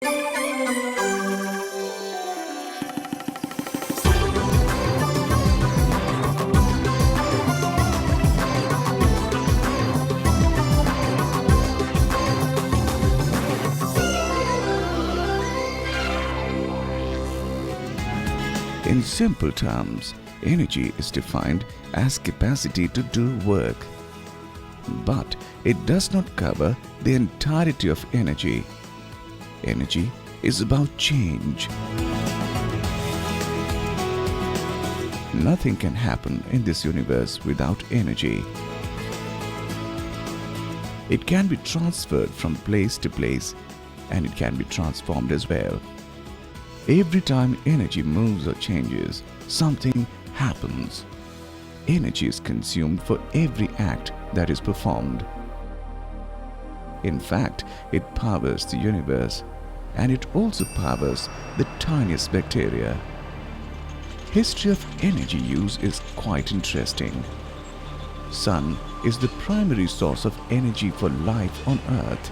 In simple terms, energy is defined as capacity to do work. But it does not cover the entirety of energy. Energy is about change. Nothing can happen in this universe without energy. It can be transferred from place to place, and it can be transformed as well. Every time energy moves or changes, something happens. Energy is consumed for every act that is performed. In fact, it powers the universe, and it also powers the tiniest bacteria. History of energy use is quite interesting. Sun is the primary source of energy for life on Earth.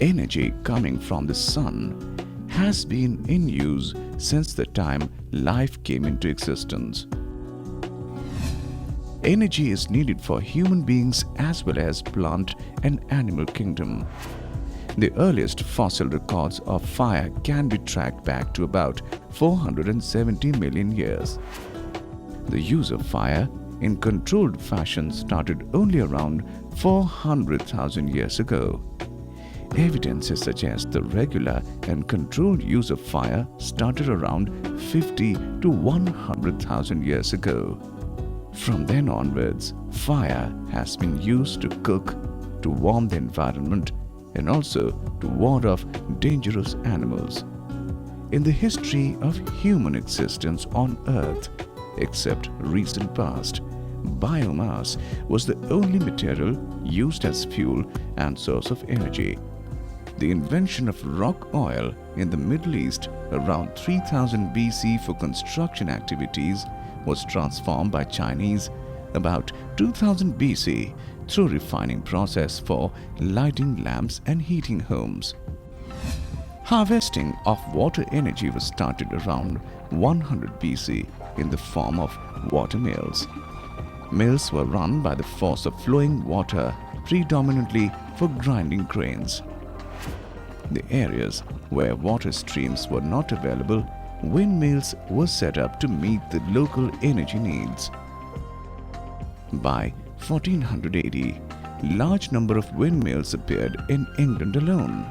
Energy coming from the sun has been in use since the time life came into existence. Energy is needed for human beings as well as plant and animal kingdom. The earliest fossil records of fire can be tracked back to about 470 million years. The use of fire in controlled fashion started only around 400,000 years ago. Evidences suggest the regular and controlled use of fire started around 50 to 100,000 years ago. From then onwards, fire has been used to cook, to warm the environment, and also to ward off dangerous animals. In the history of human existence on Earth, except recent past, biomass was the only material used as fuel and source of energy. The invention of rock oil in the Middle East around 3000 BC for construction activities was transformed by Chinese about 2000 BC through refining process for lighting lamps and heating homes. Harvesting of water energy was started around 100 BC in the form of water mills. Mills were run by the force of flowing water predominantly for grinding grains. The areas where water streams were not available, windmills were set up to meet the local energy needs. By 1400 AD, large number of windmills appeared in England alone.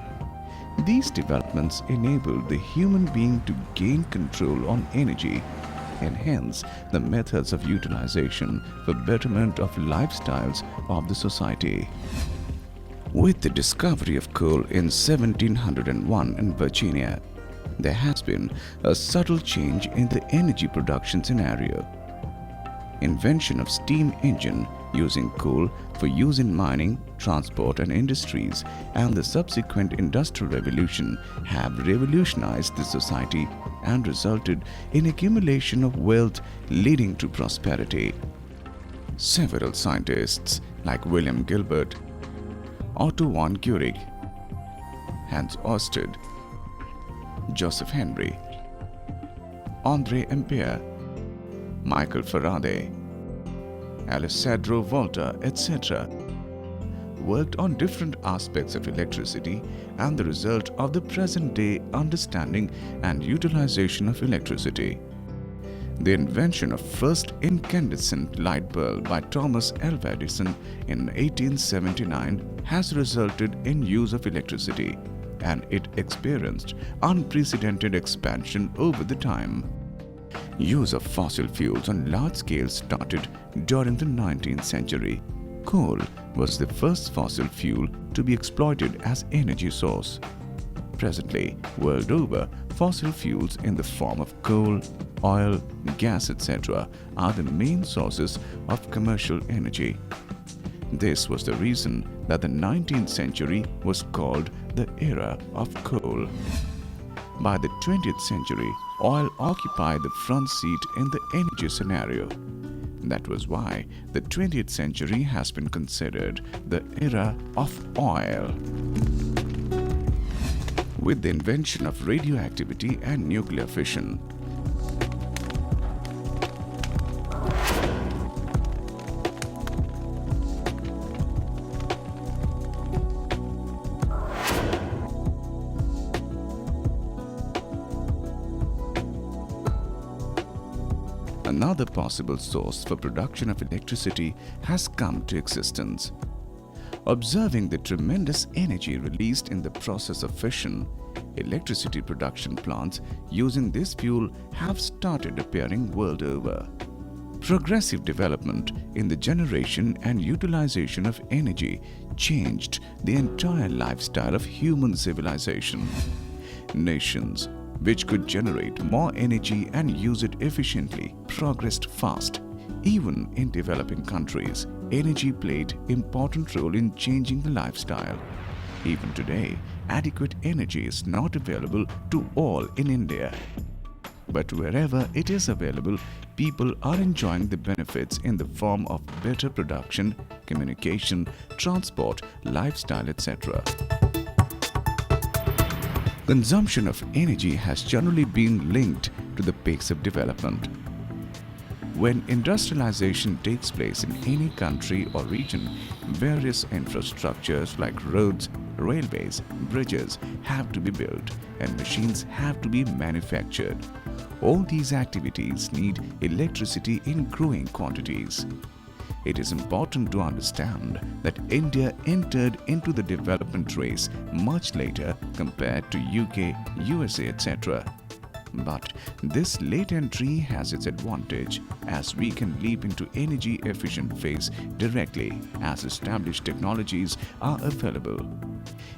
These developments enabled the human being to gain control on energy and hence the methods of utilization for betterment of lifestyles of the society. With the discovery of coal in 1701 in Virginia, there has been a subtle change in the energy production scenario. Invention of steam engine using coal for use in mining, transport and industries and the subsequent industrial revolution have revolutionized the society and resulted in accumulation of wealth leading to prosperity. Several scientists like William Gilbert, Otto von Guericke, Hans Ørsted, Joseph Henry, André Ampère, Michael Faraday, Alessandro Volta, etc. worked on different aspects of electricity and the result of the present-day understanding and utilization of electricity. The invention of first incandescent light bulb by Thomas Alva Edison in 1879 has resulted in use of electricity, and it experienced unprecedented expansion over the time. Use of fossil fuels on large scale started during the 19th century. Coal was the first fossil fuel to be exploited as energy source. Presently, world over, fossil fuels in the form of coal, oil, gas, etc. are the main sources of commercial energy. This was the reason that the 19th century was called the era of coal. By the 20th century, oil occupied the front seat in the energy scenario. That was why the 20th century has been considered the era of oil. With the invention of radioactivity and nuclear fission, another possible source for production of electricity has come to existence. Observing the tremendous energy released in the process of fission, electricity production plants using this fuel have started appearing world over. Progressive development in the generation and utilization of energy changed the entire lifestyle of human civilization. Nations which could generate more energy and use it efficiently progressed fast. Even in developing countries, energy played an important role in changing the lifestyle. Even today, adequate energy is not available to all in India. But wherever it is available, people are enjoying the benefits in the form of better production, communication, transport, lifestyle, etc. Consumption of energy has generally been linked to the pace of development. When industrialization takes place in any country or region, various infrastructures like roads, railways, bridges have to be built and machines have to be manufactured. All these activities need electricity in growing quantities. It is important to understand that India entered into the development race much later compared to UK, USA, etc. But this late entry has its advantage as we can leap into energy efficient phase directly as established technologies are available.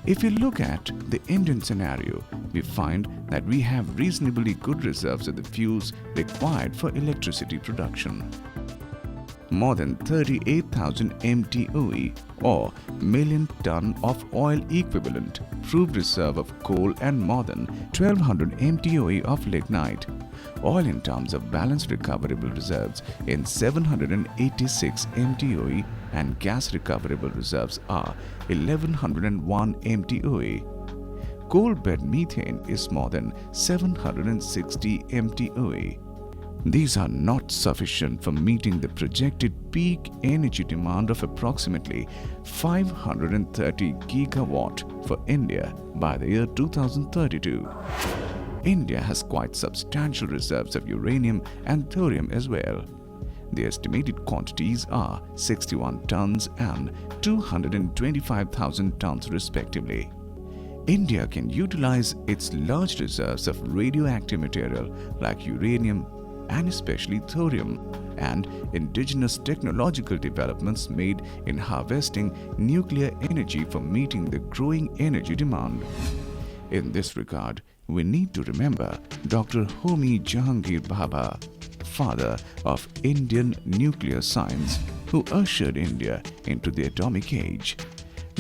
If you look at the Indian scenario, we find that we have reasonably good reserves of the fuels required for electricity production. More than 38,000 MTOE or million ton of oil equivalent proved reserve of coal and more than 1200 MTOE of lignite. Oil in terms of balanced recoverable reserves in 786 MTOE and gas recoverable reserves are 1101 MTOE. Coal bed methane is more than 760 MTOE. These are not sufficient for meeting the projected peak energy demand of approximately 530 gigawatt for India by the year 2032. India has quite substantial reserves of uranium and thorium as well. The estimated quantities are 61 tons and 225,000 tons respectively. India can utilize its large reserves of radioactive material like uranium and especially thorium, and indigenous technological developments made in harvesting nuclear energy for meeting the growing energy demand. In this regard, we need to remember Dr. Homi Jahangir Bhabha, father of Indian nuclear science, who ushered India into the atomic age.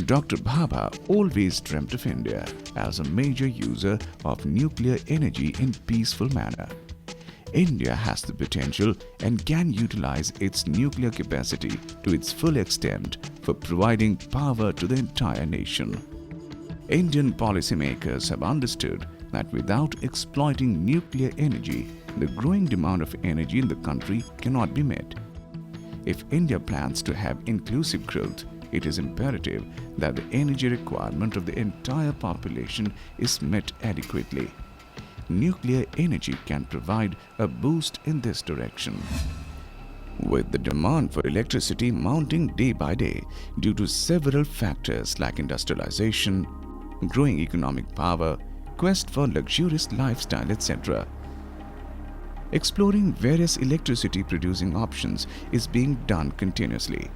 Dr. Bhabha always dreamt of India as a major user of nuclear energy in peaceful manner. India has the potential and can utilize its nuclear capacity to its full extent for providing power to the entire nation. Indian policymakers have understood that without exploiting nuclear energy, the growing demand of energy in the country cannot be met. If India plans to have inclusive growth, it is imperative that the energy requirement of the entire population is met adequately. Nuclear energy can provide a boost in this direction. With the demand for electricity mounting day by day due to several factors like industrialization, growing economic power, quest for luxurious lifestyle, etc., exploring various electricity producing options is being done continuously.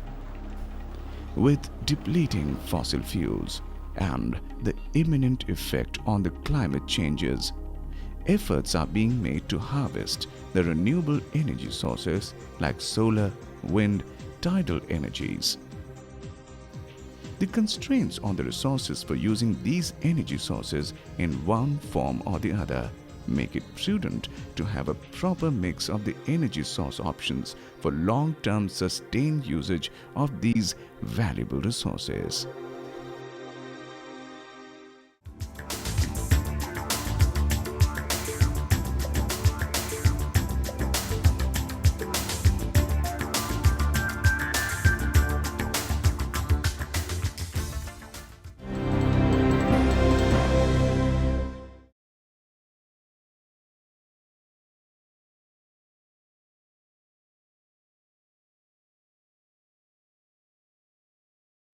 With depleting fossil fuels and the imminent effect on the climate changes, efforts are being made to harvest the renewable energy sources like solar, wind, tidal energies. The constraints on the resources for using these energy sources in one form or the other make it prudent to have a proper mix of the energy source options for long-term sustained usage of these valuable resources.